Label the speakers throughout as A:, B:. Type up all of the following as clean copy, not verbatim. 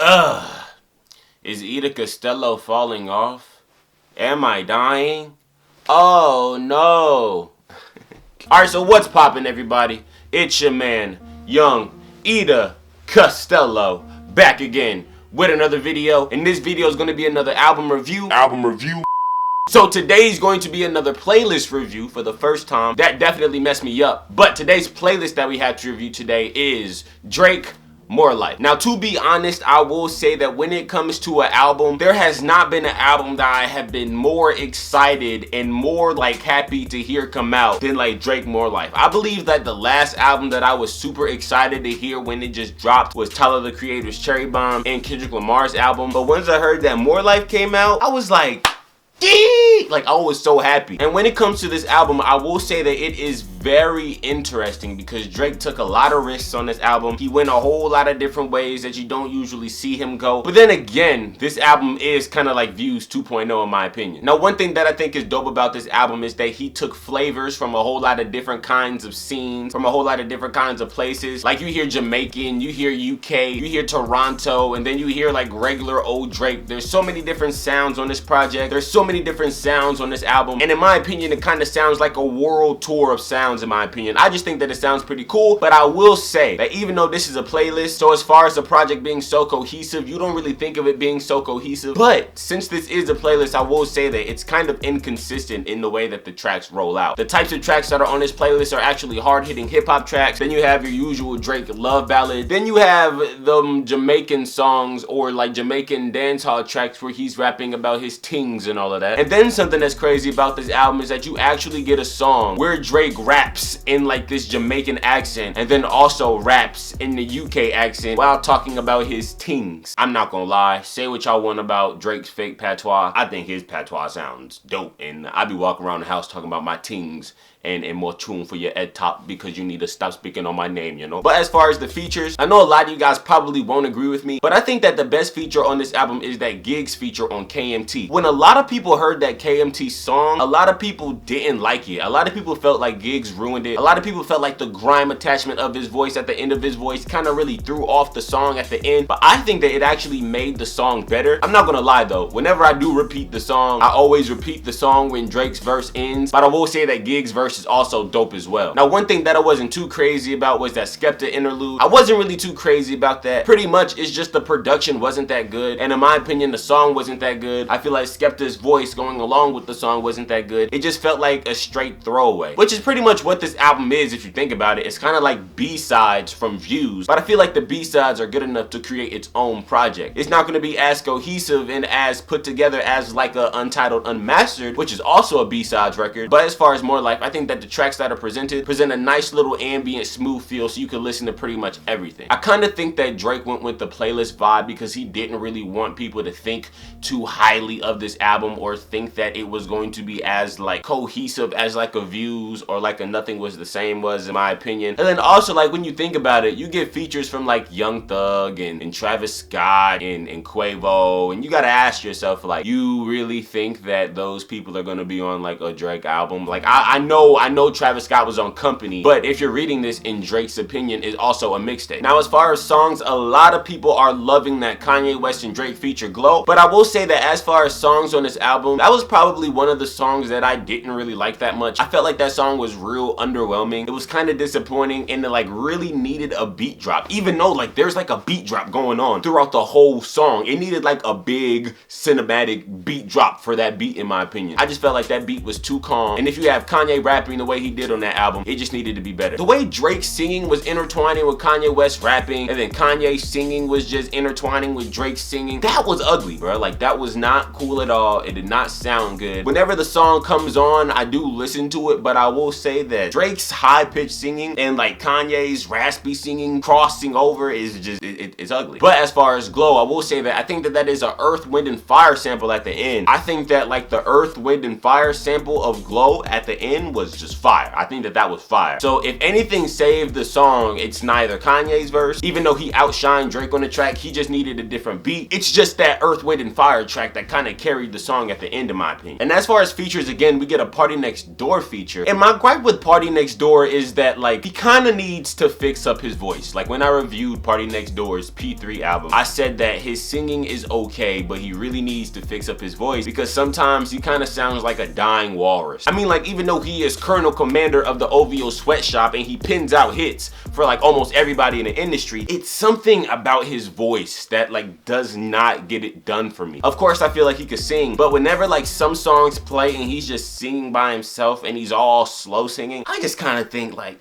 A: Ugh. Is Ida Costello falling off? Am I dying? Oh no. Alright, so what's poppin', everybody? It's your man, young Ida Costello, back again with another video. And this video is going to be another album review. So today's going to be another playlist review for the first time. That definitely messed me up. But today's playlist that we have to review today is Drake, More Life. Now, to be honest, I will say that when it comes to an album, there has not been an album that I have been more excited and more like happy to hear come out than like Drake, More Life. I believe that the last album that I was super excited to hear when it just dropped was Tyler the Creator's Cherry Bomb and Kendrick Lamar's album. But once I heard that More Life came out, I was like, like, I was so happy. And when it comes to this album, I will say that it is very interesting because Drake took a lot of risks on this album. He went a whole lot of different ways that you don't usually see him go. But then again, this album is kind of like Views 2.0 in my opinion. Now, one thing that I think is dope about this album is that he took flavors from a whole lot of different kinds of scenes, from a whole lot of different kinds of places. Like, you hear Jamaican, you hear UK, you hear Toronto, and then you hear like regular old Drake. There's so many different sounds on this project. There's so many different sounds on this album, and in my opinion, it kind of sounds like a world tour of sounds. In my opinion, I just think that it sounds pretty cool. But I will say that even though this is a playlist, so as far as the project being so cohesive, you don't really think of it being so cohesive. But since this is a playlist, I will say that it's kind of inconsistent in the way that the tracks roll out. The types of tracks that are on this playlist are actually hard-hitting hip-hop tracks. Then you have your usual Drake love ballad. Then you have the Jamaican songs or like Jamaican dancehall tracks where he's rapping about his tings and all of that. And then something that's crazy about this album is that you actually get a song where Drake raps in like this Jamaican accent and then also raps in the UK accent while talking about his tings. I'm not gonna lie, say what y'all want about Drake's fake patois. I think his patois sounds dope, and I be walking around the house talking about my tings and more tune for your ed top because you need to stop speaking on my name, you know. But as far as the features, I know a lot of you guys probably won't agree with me, but I think that the best feature on this album is that Giggs feature on KMT. When a lot of people heard that KMT song, a lot of people didn't like it. A lot of people felt like Giggs ruined it. A lot of people felt like the grime attachment of his voice at the end of his voice kind of really threw off the song at the end. But I think that it actually made the song better. I'm not gonna lie though, whenever I do repeat the song, I always repeat the song when Drake's verse ends. But I will say that Giggs' verse is also dope as well. Now, one thing that I wasn't too crazy about was that Skepta interlude. I wasn't really too crazy about that. Pretty much it's just the production wasn't that good, and in my opinion the song wasn't that good. I feel like Skepta's voice going along with the song wasn't that good. It just felt like a straight throwaway, which is pretty much what this album is if you think about it. It's kind of like B-sides from Views, but I feel like the B-sides are good enough to create its own project. It's not going to be as cohesive and as put together as like a Untitled Unmastered, which is also a B-sides record. But as far as More Life, I think that the tracks that are present a nice little ambient smooth feel so you can listen to pretty much everything. I kind of think that Drake went with the playlist vibe because he didn't really want people to think too highly of this album or think that it was going to be as like cohesive as like a Views or like a Nothing Was the Same was, in my opinion. And then also, like, when you think about it, you get features from like Young Thug and Travis Scott and Quavo, and you gotta ask yourself, like, you really think that those people are gonna be on like a Drake album? Like, I know Travis Scott was on Company, but if you're reading this in Drake's opinion, is also a mixtape. Now, as far as songs, a lot of people are loving that Kanye West and Drake feature Glow, but I will say that as far as songs on this album, that was probably one of the songs that I didn't really like that much. I felt like that song was real underwhelming. It was kind of disappointing, and it like really needed a beat drop, even though like there's like a beat drop going on throughout the whole song. It needed like a big cinematic beat drop for that beat, in my opinion. I just felt like that beat was too calm, and if you have Kanye rapping the way he did on that album, it just needed to be better. The way Drake singing was intertwining with Kanye West rapping, and then Kanye singing was just intertwining with Drake singing, that was ugly, bro. Like, that was not cool at all. It did not sound good. Whenever the song comes on, I do listen to it, but I will say that Drake's high-pitched singing and like Kanye's raspy singing crossing over is just, it's ugly. But as far as Glow, I will say that I think that that is an Earth, Wind, and Fire sample at the end. I think that like the Earth, Wind, and Fire sample of Glow at the end was was just fire. I think that was fire. So if anything saved the song, it's neither Kanye's verse. Even though he outshined Drake on the track, he just needed a different beat. It's just that Earth, Wind & Fire track that kind of carried the song at the end, in my opinion. And as far as features, again, we get a Party Next Door feature. And my gripe with Party Next Door is that, like, he kind of needs to fix up his voice. Like, when I reviewed Party Next Door's P3 album, I said that his singing is okay, but he really needs to fix up his voice because sometimes he kind of sounds like a dying walrus. I mean, like, even though he is Colonel Commander of the OVO sweatshop and he pins out hits for like almost everybody in the industry, it's something about his voice that like does not get it done for me. Of course, I feel like he could sing, but whenever like some songs play and he's just singing by himself and he's all slow singing, I just kind of think like,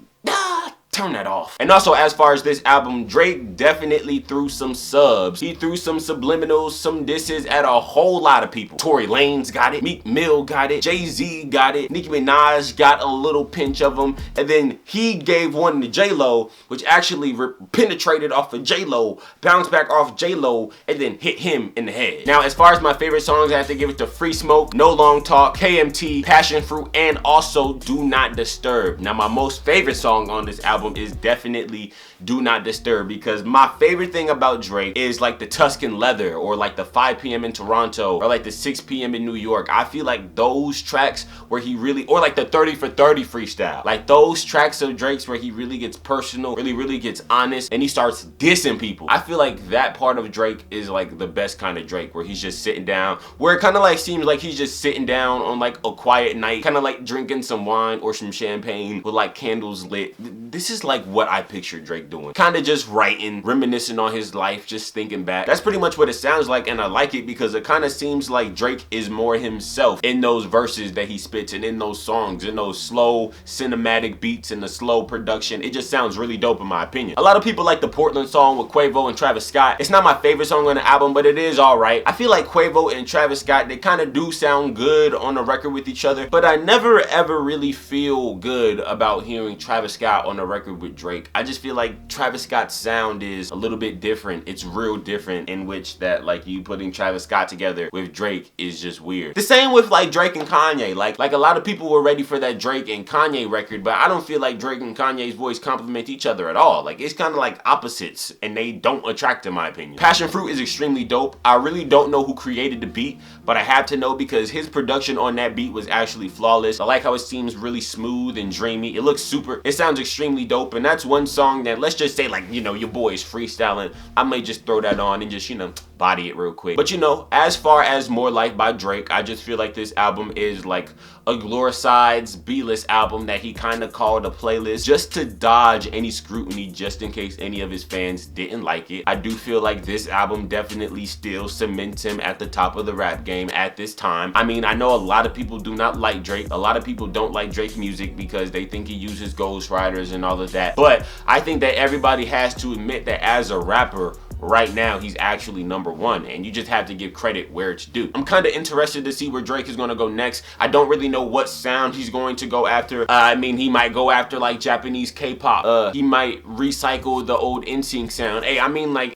A: turn that off. And also, as far as this album, Drake definitely threw some subs. He threw some subliminals, some disses at a whole lot of people. Tory Lanez got it, Meek Mill got it, Jay-Z got it, Nicki Minaj got a little pinch of them, and then he gave one to J-Lo, which actually penetrated off of J-Lo, bounced back off J-Lo, and then hit him in the head. Now, as far as my favorite songs, I have to give it to Free Smoke, No Long Talk, KMT, Passion Fruit, and also Do Not Disturb. Now, my most favorite song on this album is definitely Do Not Disturb, because my favorite thing about Drake is like the Tuscan Leather, or like the 5 p.m. in Toronto, or like the 6 p.m. in New York. I feel like those tracks where he really, or like the 30 for 30 freestyle, like those tracks of Drake's where he really gets personal, really gets honest, and he starts dissing people. I feel like that part of Drake is like the best kind of Drake, where he's just sitting down, where it kind of like seems like he's just sitting down on like a quiet night, kind of like drinking some wine or some champagne with like candles lit. This is like what I picture Drake doing. Kind of just writing, reminiscing on his life, just thinking back. That's pretty much what it sounds like, and I like it because it kind of seems like Drake is more himself in those verses that he spits and in those songs, in those slow cinematic beats and the slow production. It just sounds really dope in my opinion. A lot of people like the Portland song with Quavo and Travis Scott. It's not my favorite song on the album, but it is alright. I feel like Quavo and Travis Scott, they kind of do sound good on the record with each other, but I never ever really feel good about hearing Travis Scott on the record with Drake. I just feel like Travis Scott's sound is a little bit different. It's real different, in which that like you putting Travis Scott together with Drake is just weird. The same with like Drake and Kanye. Like a lot of people were ready for that Drake and Kanye record, but I don't feel like Drake and Kanye's voice complement each other at all. Like it's kind of like opposites, and they don't attract in my opinion. Passion Fruit is extremely dope. I really don't know who created the beat, but I have to know because his production on that beat was actually flawless. I like how it seems really smooth and dreamy. It looks super. It sounds extremely dope, and that's one song that, let's just say, like, you know, your boy is freestyling. I may just throw that on and just, you know, body it real quick. But you know, as far as More Life by Drake, I just feel like this album is like a Gloricides B-list album that he kind of called a playlist just to dodge any scrutiny, just in case any of his fans didn't like it. I do feel like this album definitely still cements him at the top of the rap game at this time. I mean, I know a lot of people do not like Drake. A lot of people don't like Drake music because they think he uses ghostwriters and all of that. But I think that everybody has to admit that as a rapper, right now he's actually #1, and you just have to give credit where it's due. I'm kind of interested to see where Drake is going to go next. I don't really know what sound he's going to go after. I mean, he might go after like Japanese K-pop. He might recycle the old NSYNC sound. Hey, I mean like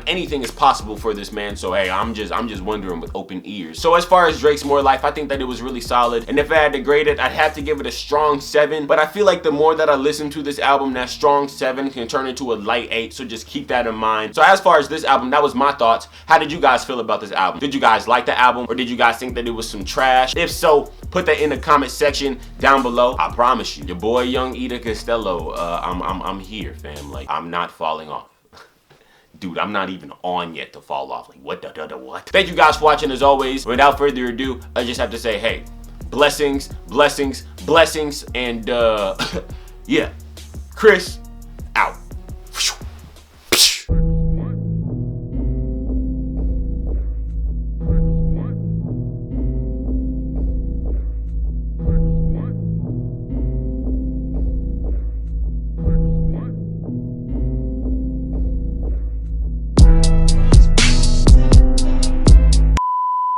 A: anything is possible for this man. So hey, I'm just wondering with open ears. So as far as Drake's More Life, I think that it was really solid, and if I had to grade it, I'd have to give it a strong 7. But I feel like the more that I listen to this album, that strong 7 can turn into a light 8. So just keep that in mind. So as far as this album, that was my thoughts. How did you guys feel about this album? Did you guys like the album, or did you guys think that it was some trash? If so, put that in the comment section down below. I promise you, your boy Young Ida Costello, I'm here, fam. Like, I'm not falling off. Dude, I'm not even on yet to fall off. Like, what? Thank you guys for watching as always. Without further ado, I just have to say, hey, blessings, blessings, blessings, and yeah, Chris